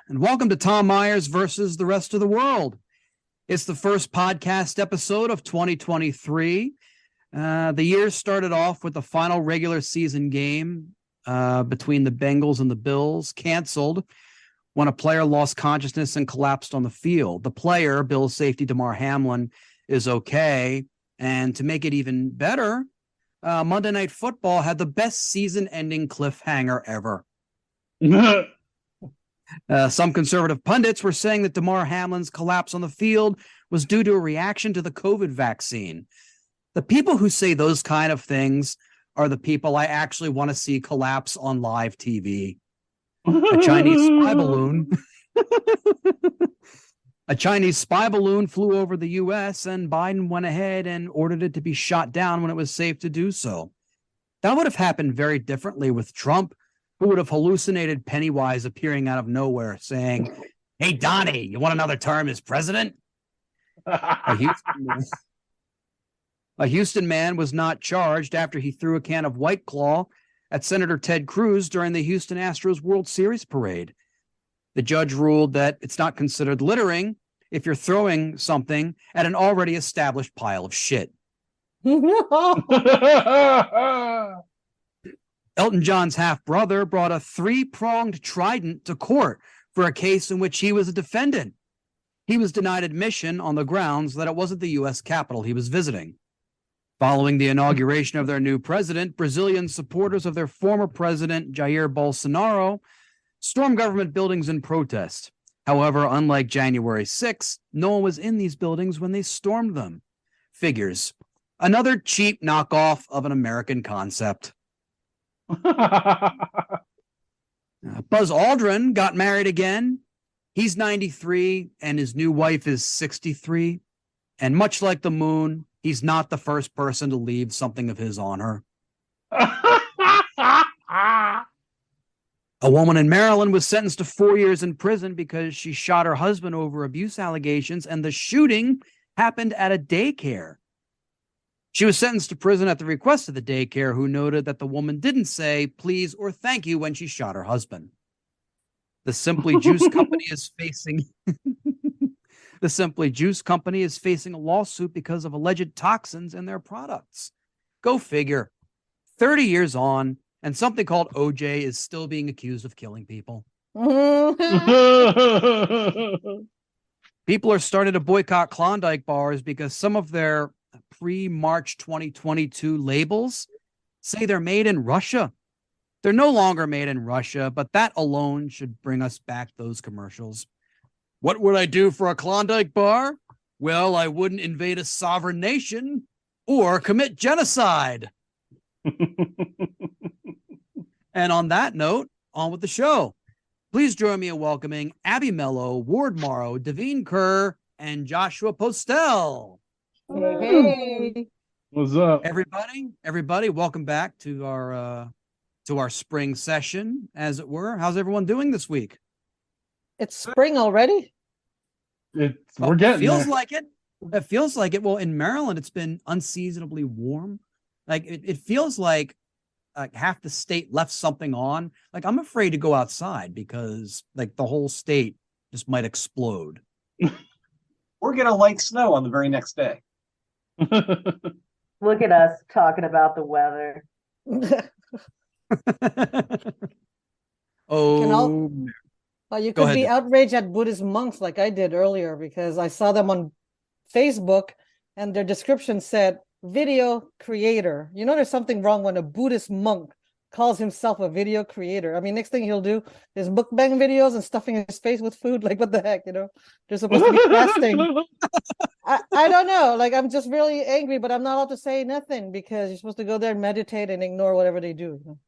and welcome to Tom Myers versus the rest of the world. It's the first podcast episode of 2023. The year started off with the final regular season game between the Bengals and the Bills, canceled when a player lost consciousness and collapsed on the field. The player, Bills safety Damar Hamlin, is okay. And to make it even better, Monday Night Football had the best season-ending cliffhanger ever. Some conservative pundits were saying that Damar Hamlin's collapse on the field was due to a reaction to the COVID vaccine. The people who say those kind of things are the people I actually want to see collapse on live TV. A Chinese spy balloon. A Chinese spy balloon flew over the U.S. and Biden went ahead and ordered it to be shot down when it was safe to do so. That would have happened very differently with Trump, who would have hallucinated Pennywise appearing out of nowhere saying, "Hey, Donnie, you want another term as president?" A Houston man was not charged after he threw a can of White Claw at Senator Ted Cruz during the Houston Astros World Series parade. The judge ruled that it's not considered littering if you're throwing something at an already established pile of shit. Elton John's half-brother brought a 3-pronged trident to court for a case in which he was a defendant. He was denied admission on the grounds that it wasn't the U.S. Capitol he was visiting. Following the inauguration of their new president, Brazilian supporters of their former president, Jair Bolsonaro, stormed government buildings in protest. However, unlike January 6th, no one was in these buildings when they stormed them. Figures. Another cheap knockoff of an American concept. Buzz Aldrin got married again. He's 93 and his new wife is 63. And much like the moon, he's not the first person to leave something of his on her. A woman in Maryland was sentenced to 4 years in prison because she shot her husband over abuse allegations, and the shooting happened at a daycare. She was sentenced to prison at the request of the daycare, who noted that the woman didn't say please or thank you when she shot her husband. The Simply Juice Company is facing The Simply Juice Company is facing a lawsuit because of alleged toxins in their products. Go figure. 30 years on, and something called OJ is still being accused of killing people. People are starting to boycott Klondike bars because some of their pre-March 2022 labels say they're made in Russia. They're no longer made in Russia, but that alone should bring us back those commercials. What would I do for a Klondike bar? Well, I wouldn't invade a sovereign nation or commit genocide. And on that note, on with the show. Please join me in welcoming Abby Mello, Ward Morrow, Davine Kerr, and Joshua Postel. Hey. What's up? Everybody, welcome back to our spring session, as it were. How's everyone doing this week? It's spring already? We're getting feels there. like it. It feels like it. Well, in Maryland, it's been unseasonably warm. Like it feels like half the state left something on. Like I'm afraid to go outside because like the whole state just might explode. We're getting light snow on the very next day. Look at us talking about the weather. Oh, You Go could ahead. be outraged at Buddhist monks like I did earlier because I saw them on Facebook and their description said video creator. You know, there's something wrong when a Buddhist monk calls himself a video creator. I mean, next thing he'll do is mukbang videos and stuffing his face with food. Like, what the heck, you know? They're supposed to be fasting. I don't know. Like, I'm just really angry, but I'm not allowed to say nothing because you're supposed to go there and meditate and ignore whatever they do. You know?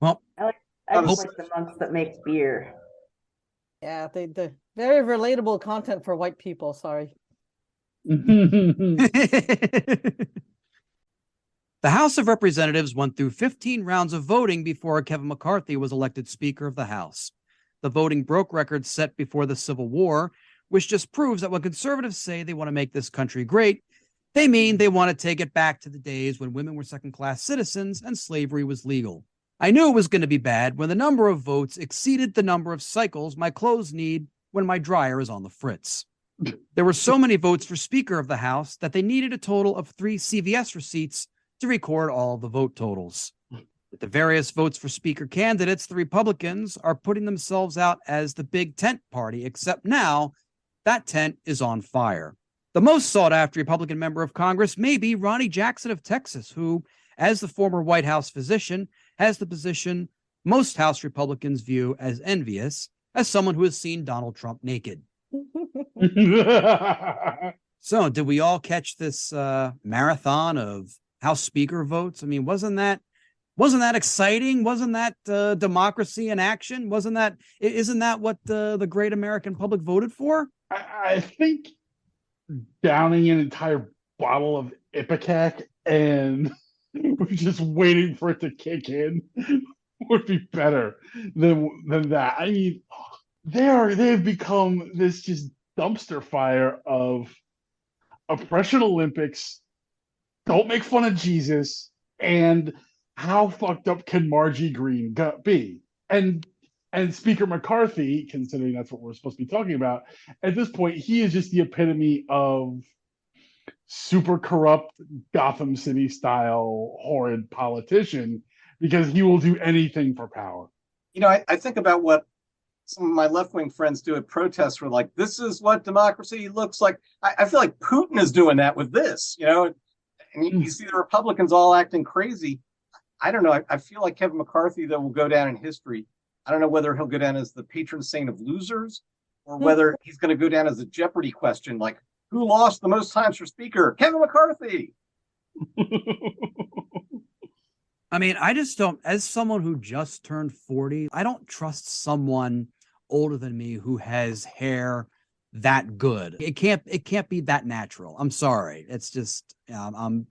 well, I just like the monks that make beer. Yeah, they're very relatable content for white people. Sorry. The House of Representatives went through 15 rounds of voting before Kevin McCarthy was elected Speaker of the House. The voting broke records set before the Civil War, which just proves that when conservatives say they want to make this country great, they mean they want to take it back to the days when women were second-class citizens and slavery was legal. I knew it was going to be bad when the number of votes exceeded the number of cycles my clothes need when my dryer is on the fritz. There were so many votes for Speaker of the House that they needed a total of 3 CVS receipts to record all the vote totals. With the various votes for Speaker candidates, the Republicans are putting themselves out as the big tent party, except now that tent is on fire. The most sought-after Republican member of Congress may be Ronnie Jackson of Texas, who, as the former White House physician, has the position most House Republicans view as envious, as someone who has seen Donald Trump naked. So, did we all catch this marathon of House Speaker votes? I mean, wasn't that exciting? Wasn't that democracy in action? Isn't that what the great American public voted for? I think downing an entire bottle of Ipecac and just waiting for it to kick in would be better than that. I mean, they've become this just dumpster fire of oppression Olympics, don't make fun of Jesus, and how fucked up can Margie Green be? And Speaker McCarthy, considering that's what we're supposed to be talking about, at this point, he is just the epitome of super corrupt Gotham City style horrid politician, because he will do anything for power. You know, I think about what some of my left-wing friends do at protests where like, this is what democracy looks like. I feel like Putin is doing that with this, you know, and you see the Republicans all acting crazy. I don't know. I feel like Kevin McCarthy, though, will go down in history. I don't know whether he'll go down as the patron saint of losers or whether he's going to go down as a Jeopardy question, like, who lost the most times for Speaker? Kevin McCarthy. I mean, I just don't, as someone who just turned 40, I don't trust someone older than me who has hair that good. It can't be that natural. I'm sorry. It's just, I'm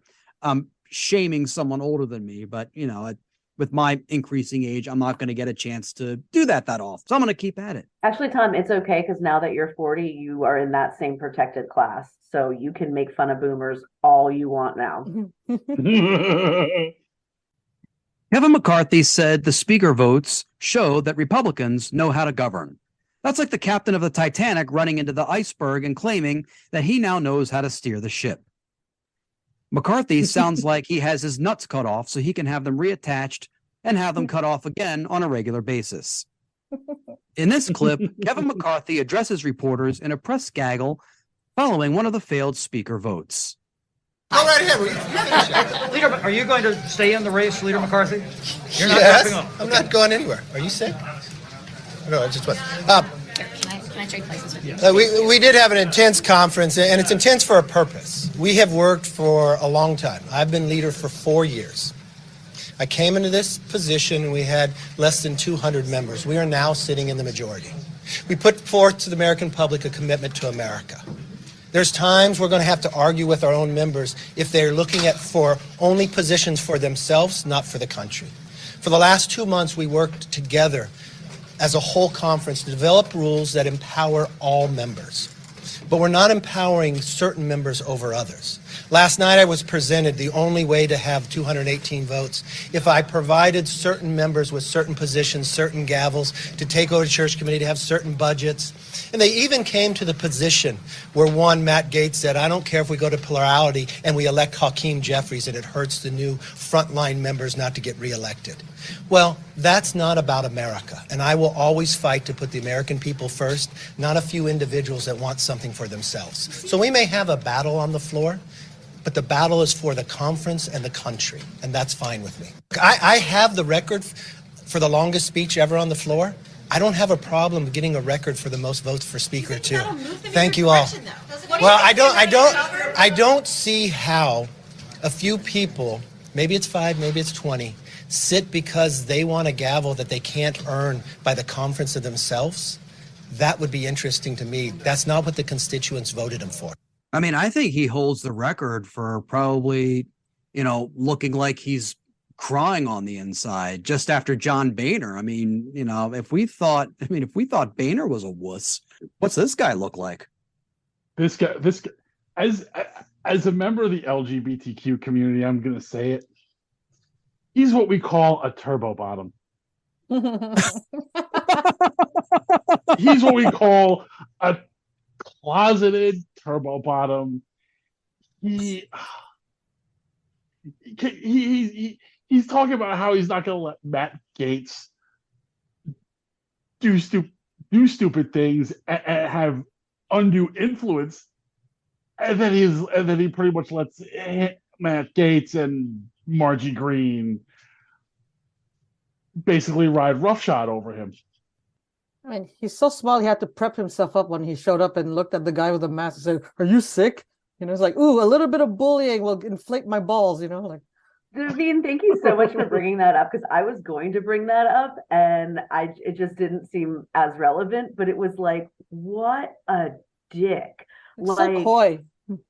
shaming someone older than me, but you know, with my increasing age, I'm not going to get a chance to do that often. So I'm going to keep at it. Actually, Tom, it's okay because now that you're 40, you are in that same protected class. So you can make fun of boomers all you want now. Kevin McCarthy said the Speaker votes show that Republicans know how to govern. That's like the captain of the Titanic running into the iceberg and claiming that he now knows how to steer the ship. McCarthy sounds like he has his nuts cut off so he can have them reattached and have them cut off again on a regular basis. In this clip, Kevin McCarthy addresses reporters in a press gaggle following one of the failed Speaker votes. Go right ahead. Leader, are you going to stay in the race, Leader McCarthy? You're not Yes, dropping off. I'm not going anywhere. Are you sick? No, I just went. Can I trade places with you? We did have an intense conference, and it's intense for a purpose. We have worked for a long time. I've been leader for 4 years. I came into this position and we had less than 200 members. We are now sitting in the majority. We put forth to the American public a commitment to America. There's times we're going to have to argue with our own members if they're looking at for only positions for themselves, not for the country. For the last 2 months, we worked together as a whole conference to develop rules that empower all members. But we're not empowering certain members over others. Last night I was presented the only way to have 218 votes if I provided certain members with certain positions, certain gavels, to take over the church committee, to have certain budgets. And they even came to the position where one, Matt Gaetz, said, I don't care if we go to plurality and we elect Hakeem Jeffries and it hurts the new frontline members not to get reelected. Well, that's not about America, and I will always fight to put the American people first, not a few individuals that want something for themselves. So we may have a battle on the floor, but the battle is for the conference and the country, and that's fine with me. I have the record for the longest speech ever on the floor. I don't have a problem getting a record for the most votes for speaker too. Thank you all. Well, I don't see how a few people, maybe it's 5, maybe it's 20, sit because they want a gavel that they can't earn by the conference of themselves. That would be interesting to me. That's not what the constituents voted him for. I mean, I think he holds the record for probably, looking like he's crying on the inside just after John Boehner. I mean, if we thought Boehner was a wuss, what's this guy look like? This guy, as a member of the LGBTQ community, I'm going to say it. He's what we call a turbo bottom. He's what we call a closeted turbo bottom. He's talking about how he's not going to let Matt Gaetz do stupid things and have undue influence, and then he pretty much lets Matt Gaetz and Margie Green basically ride roughshod over him. I mean, he's so small, he had to prep himself up when he showed up and looked at the guy with the mask and said, "Are you sick?" You know, it's like, ooh, a little bit of bullying will inflate my balls, you know, like. Davine, thank you so much for bringing that up, because I was going to bring that up and it just didn't seem as relevant, but it was like, what a dick. It's like so coy.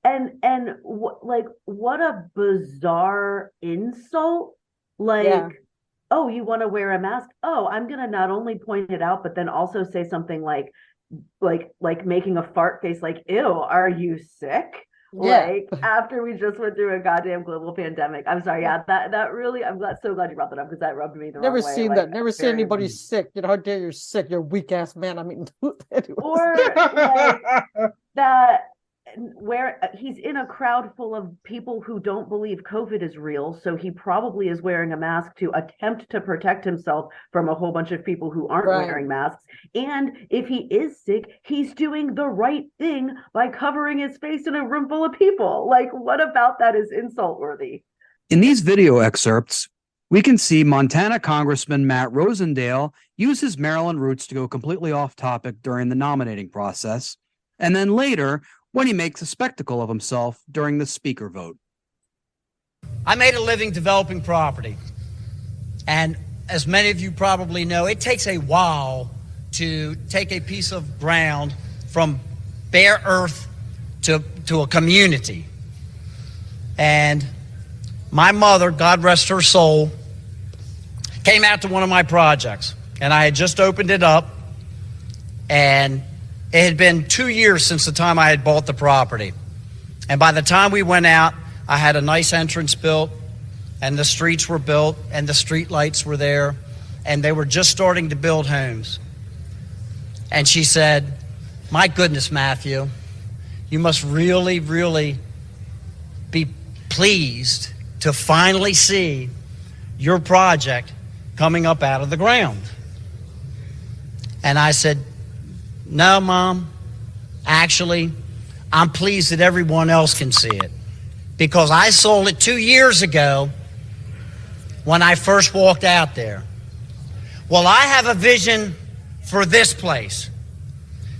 and what a bizarre insult. Like, Yeah. oh, you want to wear a mask? Oh, I'm gonna not only point it out, but then also say something like making a fart face, like, ew, are you sick? Yeah. Like, after we just went through a goddamn global pandemic. I'm sorry, yeah, that really, so glad you brought that up, because that rubbed me the Never wrong way. seen Like, that. Never seen very- anybody sick. You know, how dare you're sick, you're weak ass man. I mean, anyways. Or like that, where he's in a crowd full of people who don't believe COVID is real, so he probably is wearing a mask to attempt to protect himself from a whole bunch of people who aren't Right. wearing masks. And if he is sick, he's doing the right thing by covering his face in a room full of people. Like, what about that is insult worthy? In these video excerpts, we can see Montana Congressman Matt Rosendale use his Maryland roots to go completely off topic during the nominating process, and then later when he makes a spectacle of himself during the speaker vote. I made a living developing property. And as many of you probably know, it takes a while to take a piece of ground from bare earth to a community. And my mother, God rest her soul, came out to one of my projects. And I had just opened it up, and it had been 2 years since the time I had bought the property. And by the time we went out, I had a nice entrance built, and the streets were built, and the street lights were there, and they were just starting to build homes. And she said, "My goodness, Matthew, you must really, really be pleased to finally see your project coming up out of the ground." And I said, "No, Mom, actually, I'm pleased that everyone else can see it, because I sold it 2 years ago when I first walked out there. Well, I have a vision for this place,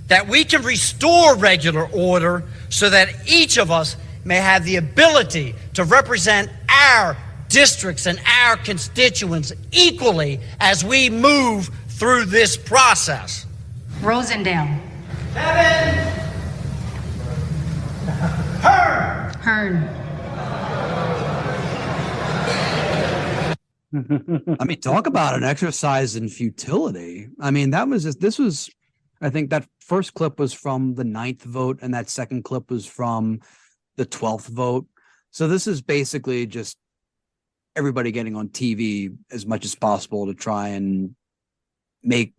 that we can restore regular order so that each of us may have the ability to represent our districts and our constituents equally as we move through this process." Rosendale. Kevin! Hurck! Hearn. I mean, talk about an exercise in futility. I mean, I think that first clip was from the 9th vote, and that second clip was from the 12th vote. So this is basically just everybody getting on TV as much as possible to try and make,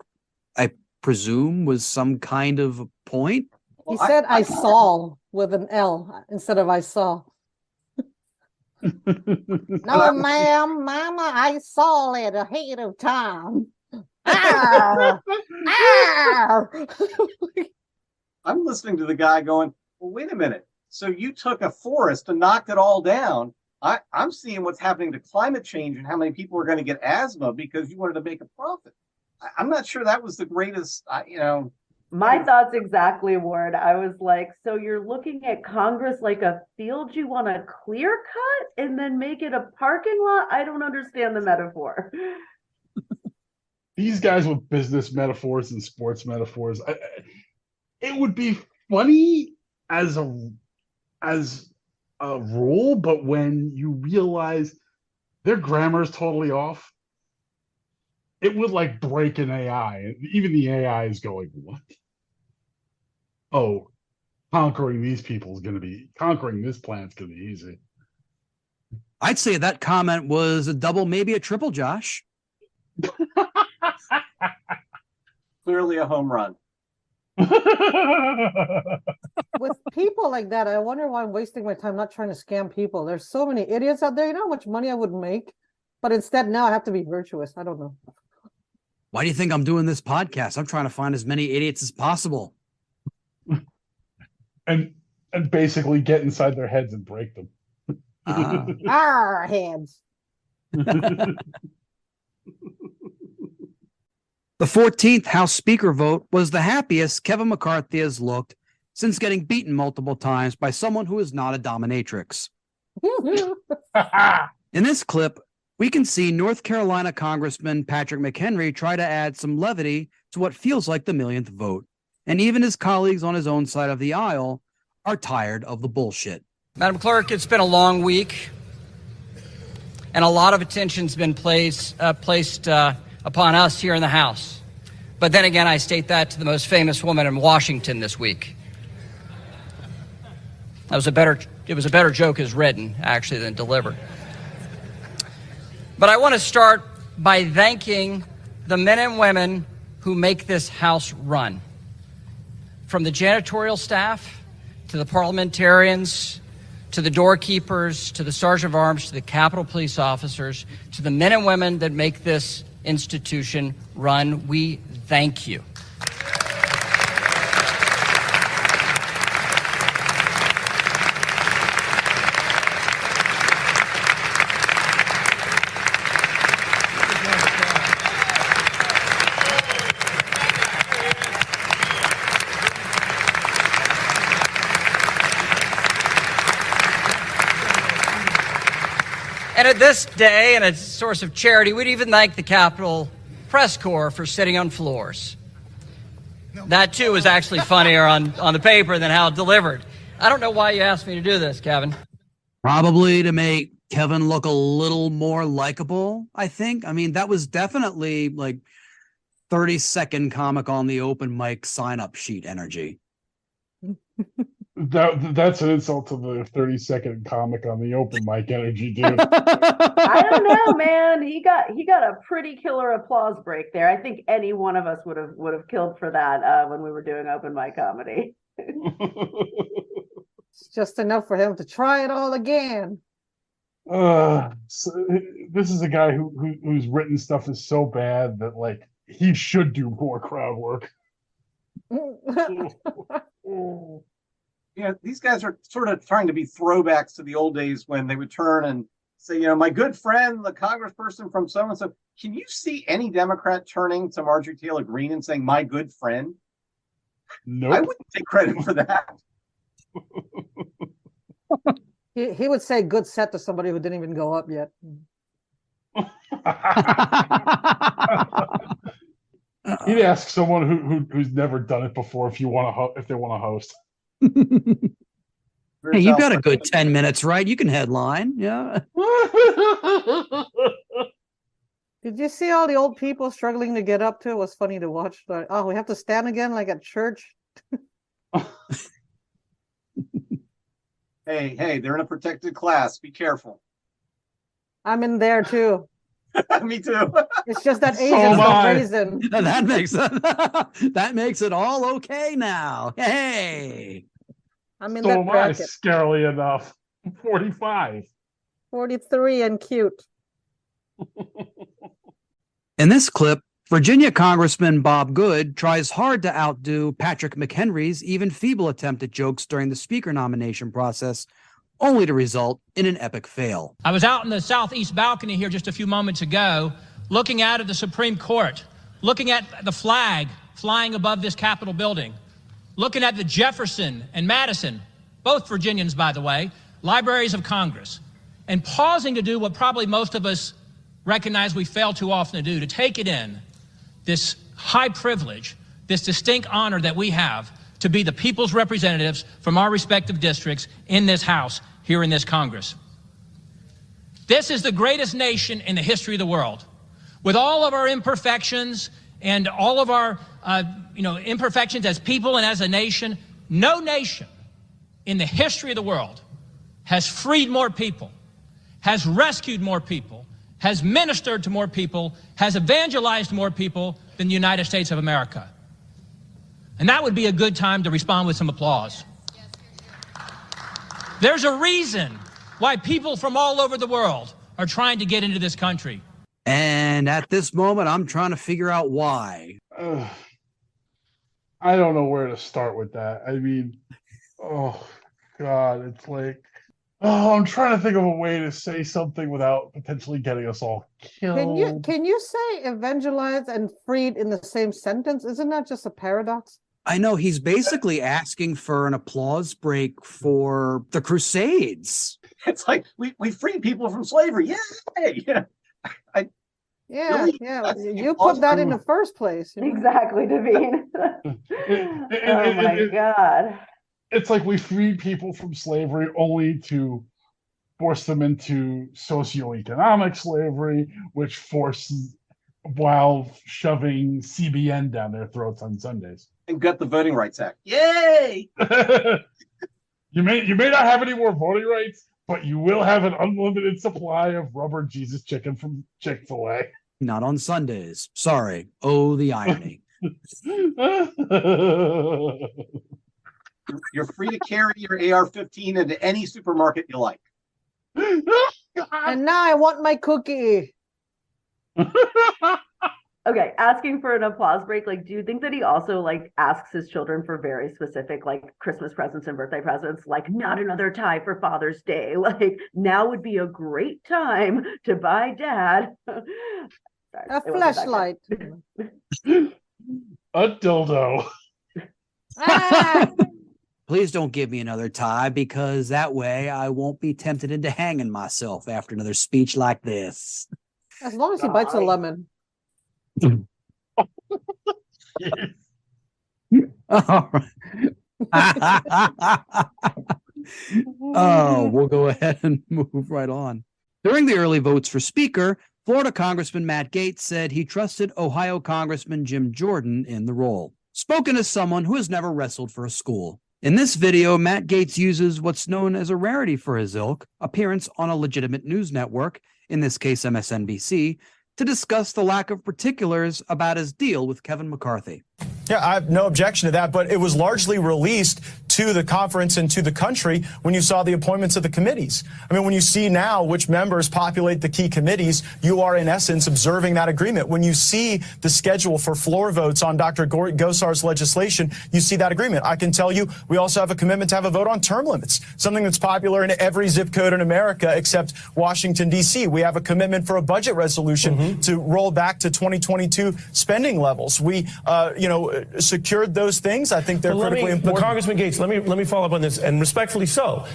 I presume, was some kind of a point. He said I saw with an L instead of I saw. No, ma'am, Mama, I saw it ahead of time. Arr! Arr! I'm listening to the guy going, well, wait a minute. So you took a forest and knocked it all down. I'm seeing what's happening to climate change and how many people are going to get asthma because you wanted to make a profit. I'm not sure that was the greatest, My thoughts exactly, Ward. I was like, so you're looking at Congress like a field you want to clear cut and then make it a parking lot? I don't understand the metaphor. These guys with business metaphors and sports metaphors, it would be funny as a rule, but when you realize their grammar is totally off, it would like break an AI. Even the AI is going, what? Oh, conquering this planet's going to be easy. I'd say that comment was a double, maybe a triple, Josh. Clearly a home run. With people like that, I wonder why I'm wasting my time not trying to scam people. There's so many idiots out there. You know how much money I would make? But instead now I have to be virtuous. I don't know. Why do you think I'm doing this podcast? I'm trying to find as many idiots as possible. and basically get inside their heads and break them. Our hands. The 14th House Speaker vote was the happiest Kevin McCarthy has looked since getting beaten multiple times by someone who is not a dominatrix. In this clip, we can see North Carolina Congressman Patrick McHenry try to add some levity to what feels like the millionth vote. And even his colleagues on his own side of the aisle are tired of the bullshit. Madam Clerk, it's been a long week, and a lot of attention's been placed upon us here in the House. But then again, I state that to the most famous woman in Washington this week. It was a better joke as written, actually, than delivered. But I want to start by thanking the men and women who make this House run. From the janitorial staff, to the parliamentarians, to the doorkeepers, to the sergeant of arms, to the Capitol Police officers, to the men and women that make this institution run, we thank you. And at this day, and a source of charity, we'd even thank the Capitol Press Corps for sitting on floors. That, too, is actually funnier on the paper than how it delivered. I don't know why you asked me to do this, Kevin. Probably to make Kevin look a little more likable, I think. I mean, that was definitely like 30-second comic on the open mic sign-up sheet energy. That's an insult to the 30-second comic on the open mic energy, dude. I don't know, man. He got a pretty killer applause break there. I think any one of us would have killed for that when we were doing open mic comedy. It's just enough for him to try it all again. So this is a guy whose written stuff is so bad that like he should do more crowd work. You know, these guys are sort of trying to be throwbacks to the old days when they would turn and say, you know, my good friend, the congressperson from so-and-so. Can you see any Democrat turning to Marjorie Taylor Greene and saying, my good friend? Nope. I wouldn't take credit for that. He would say good set to somebody who didn't even go up yet. He'd ask someone who's never done it before if they want to host. Hey, you got a good 10 minutes, right? You can headline. Yeah. Did you see all the old people struggling to get up to? It was funny to watch. Like, oh, we have to stand again like at church. Hey, they're in a protected class. Be careful. I'm in there too. Me too. It's just that Asians don't reason. That makes it all okay now. Hey. I'm in So that am I, bracket. scarily enough. 45. 43 and cute. In this clip, Virginia Congressman Bob Good tries hard to outdo Patrick McHenry's even feeble attempt at jokes during the speaker nomination process, only to result in an epic fail. I was out in the southeast balcony here just a few moments ago, looking out at the Supreme Court, looking at the flag flying above this Capitol building, looking at the Jefferson and Madison, both Virginians, by the way, libraries of Congress, and pausing to do what probably most of us recognize we fail too often to do, to take it in, this high privilege, this distinct honor that we have to be the people's representatives from our respective districts in this House, here in this Congress. This is the greatest nation in the history of the world. With all of our imperfections and all of our imperfections as people and as a nation, no nation in the history of the world has freed more people, has rescued more people, has ministered to more people, has evangelized more people than the United States of America. And that would be a good time to respond with some applause. There's a reason why people from all over the world are trying to get into this country. And at this moment, I'm trying to figure out why. I don't know where to start with that. I mean, oh God, it's like, oh, I'm trying to think of a way to say something without potentially getting us all killed. Can you say evangelized and freed in the same sentence? Isn't that just a paradox? I know he's basically asking for an applause break for the Crusades. It's like we freed people from slavery. Yay! Yeah, Really? yeah. That's You put that in the first place. You know? Exactly, Davine. Oh my God. It's like we freed people from slavery only to force them into socioeconomic slavery, which forces while shoving CBN down their throats on Sundays. And gut the Voting Rights Act. Yay! You may not have any more voting rights, but you will have an unlimited supply of rubber Jesus chicken from Chick-fil-A. Not on Sundays. Sorry. Oh, the irony. You're free to carry your AR-15 into any supermarket you like. And now I want my cookie. Okay, asking for an applause break. Like, do you think that he also like asks his children for very specific like Christmas presents and birthday presents? Like, not another tie for Father's Day. Like, now would be a great time to buy Dad A flashlight. A dildo. Ah! Please don't give me another tie, because that way I won't be tempted into hanging myself after another speech like this. As long as he bites a lemon. All right. Oh, we'll go ahead and move right on. During the early votes for Speaker, Florida Congressman Matt Gaetz said he trusted Ohio Congressman Jim Jordan in the role. Spoken as someone who has never wrestled for a school. In this video, Matt Gaetz uses what's known as a rarity for his ilk, appearance on a legitimate news network, in this case MSNBC, to discuss the lack of particulars about his deal with Kevin McCarthy. Yeah, I have no objection to that, but it was largely released to the conference and to the country when you saw the appointments of the committees. I mean, when you see now which members populate the key committees, you are in essence observing that agreement. When you see the schedule for floor votes on Dr. Gosar's legislation, you see that agreement. I can tell you we also have a commitment to have a vote on term limits, something that's popular in every zip code in America except Washington, D.C. We have a commitment for a budget resolution to roll back to 2022 spending levels. We, secured those things. I think they're critically important. But Congressman Gaetz, let me follow up on this, and respectfully so.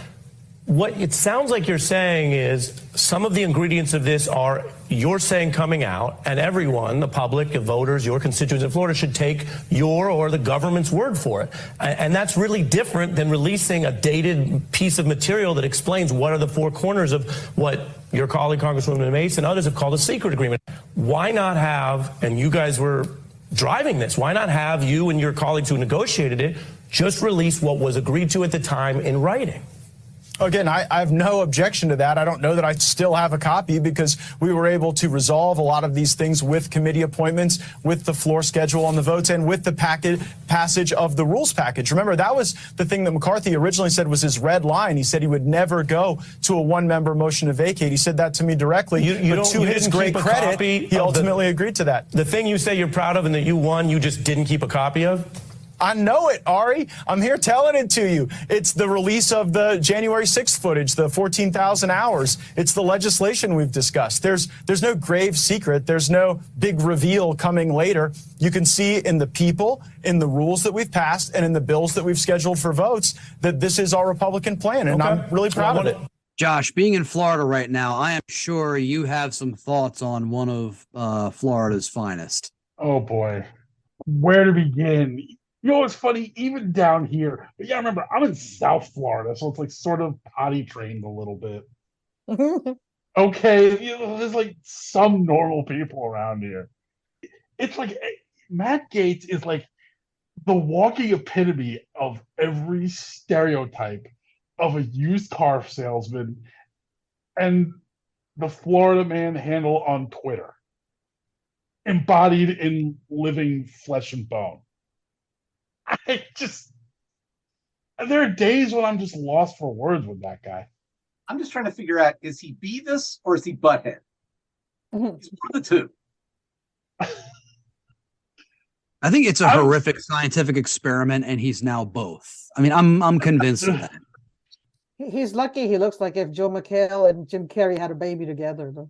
What it sounds like you're saying is some of the ingredients of this are you're saying coming out, and everyone, the public, the voters, your constituents in Florida should take your or the government's word for it. And that's really different than releasing a dated piece of material that explains what are the four corners of what your colleague, Congresswoman Mace, and others have called a secret agreement. Why not have, and you guys were driving this, why not have you and your colleagues who negotiated it just release what was agreed to at the time in writing? Again, I have no objection to that. I don't know that I still have a copy because we were able to resolve a lot of these things with committee appointments, with the floor schedule on the votes, and with the passage of the rules package. Remember, that was the thing that McCarthy originally said was his red line. He said he would never go to a one-member motion to vacate. He said that to me directly. But to his great credit, he ultimately agreed to that. The thing you say you're proud of and that you won, you just didn't keep a copy of? I know it, Ari. I'm here telling it to you. It's the release of the January 6th footage, the 14,000 hours. It's the legislation we've discussed. There's no grave secret. There's no big reveal coming later. You can see in the people, in the rules that we've passed, and in the bills that we've scheduled for votes that this is our Republican plan, and I'm really proud of it. Josh, being in Florida right now, I am sure you have some thoughts on one of Florida's finest. Oh, boy. Where to begin? You know, it's funny, even down here. But yeah, remember, I'm in South Florida, so it's like sort of potty trained a little bit. Okay, there's like some normal people around here. It's like Matt Gaetz is like the walking epitome of every stereotype of a used car salesman. And the Florida man handle on Twitter, embodied in living flesh and bone. There are days when I'm just lost for words with that guy. I'm just trying to figure out, is he Beavis or is he Butthead? He's one of the two. I think it's a horrific scientific experiment, and he's now both. I mean, I'm convinced of that. He's lucky he looks like if Joe McHale and Jim Carrey had a baby together, though.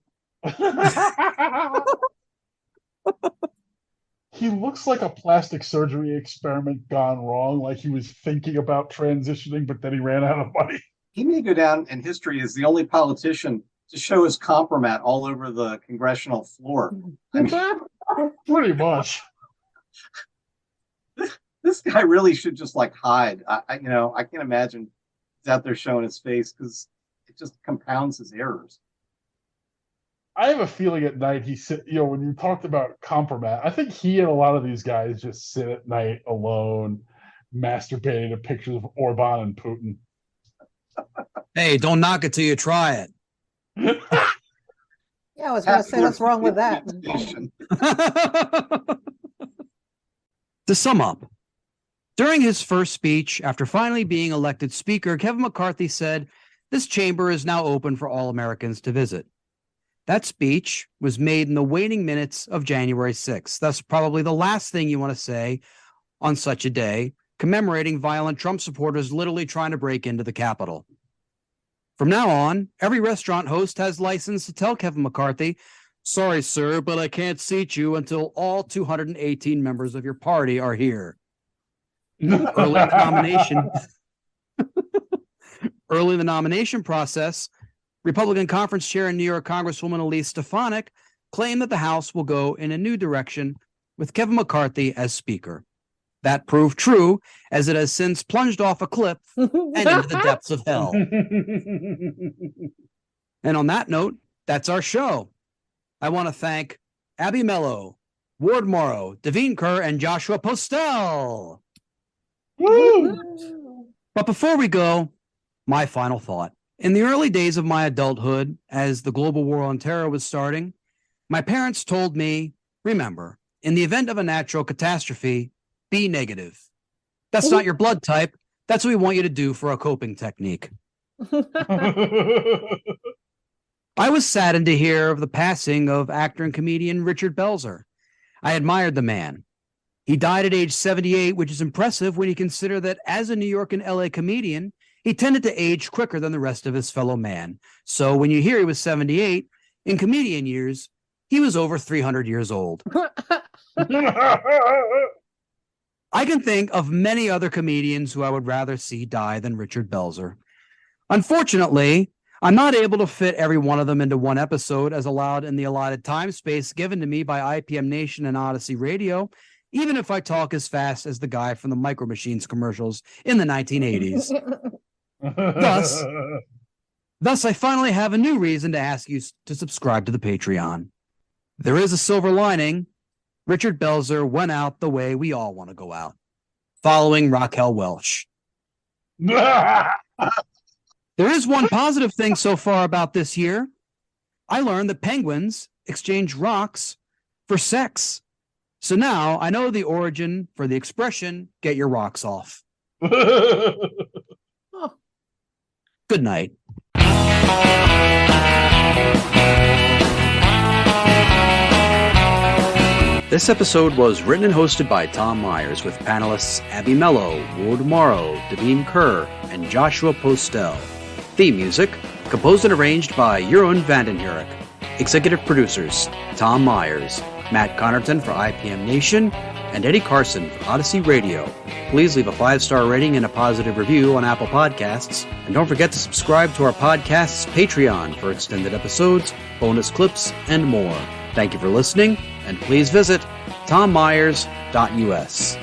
He looks like a plastic surgery experiment gone wrong, like he was thinking about transitioning, but then he ran out of money. He may go down in history as the only politician to show his compromat all over the congressional floor. I mean, pretty much. This guy really should just like hide. I can't imagine he's out there showing his face because it just compounds his errors. I have a feeling at night when you talked about compromat, I think he and a lot of these guys just sit at night alone, masturbating to pictures of Orban and Putin. Hey, don't knock it till you try it. Yeah, I was going to say, what's wrong with that? To sum up, during his first speech after finally being elected Speaker, Kevin McCarthy said, "This chamber is now open for all Americans to visit." That speech was made in the waning minutes of January 6th. That's probably the last thing you want to say on such a day, commemorating violent Trump supporters literally trying to break into the Capitol. From now on, every restaurant host has license to tell Kevin McCarthy, "Sorry, sir, but I can't seat you until all 218 members of your party are here." Early in the nomination process, Republican Conference Chair and New York Congresswoman Elise Stefanik claimed that the House will go in a new direction with Kevin McCarthy as Speaker. That proved true, as it has since plunged off a cliff and into the depths of hell. And on that note, that's our show. I want to thank Abby Mello, Ward Morrow, Davine Kerr, and Joshua Postel. Woo! But before we go, my final thought. In the early days of my adulthood, as the global war on terror was starting, my parents told me, remember, in the event of a natural catastrophe, be negative. That's not your blood type. That's what we want you to do for a coping technique. I was saddened to hear of the passing of actor and comedian Richard Belzer. I admired the man. He died at age 78, which is impressive when you consider that as a New York and LA comedian, he tended to age quicker than the rest of his fellow man. So when you hear he was 78, in comedian years, he was over 300 years old. I can think of many other comedians who I would rather see die than Richard Belzer. Unfortunately, I'm not able to fit every one of them into one episode as allowed in the allotted time space given to me by ipmNation and Odyssey Radio, even if I talk as fast as the guy from the Micro Machines commercials in the 1980s. Thus, I finally have a new reason to ask you to subscribe to the Patreon. There is a silver lining. Richard Belzer went out the way we all want to go out, following Raquel Welch. There is one positive thing so far about this year. I learned that penguins exchange rocks for sex. So now I know the origin for the expression, "get your rocks off." Good night. This episode was written and hosted by Tom Myers with panelists Abby Mello, Ward Morrow, Davine Kerr, and Joshua Postel. Theme music, composed and arranged by Jeroen van Hurck. Executive producers, Tom Myers, Matt Connarton for ipmNation, and Eddie Carson for Odyssey Radio. Please leave a 5-star rating and a positive review on Apple Podcasts. And don't forget to subscribe to our podcast's Patreon for extended episodes, bonus clips, and more. Thank you for listening, and please visit tommyers.us.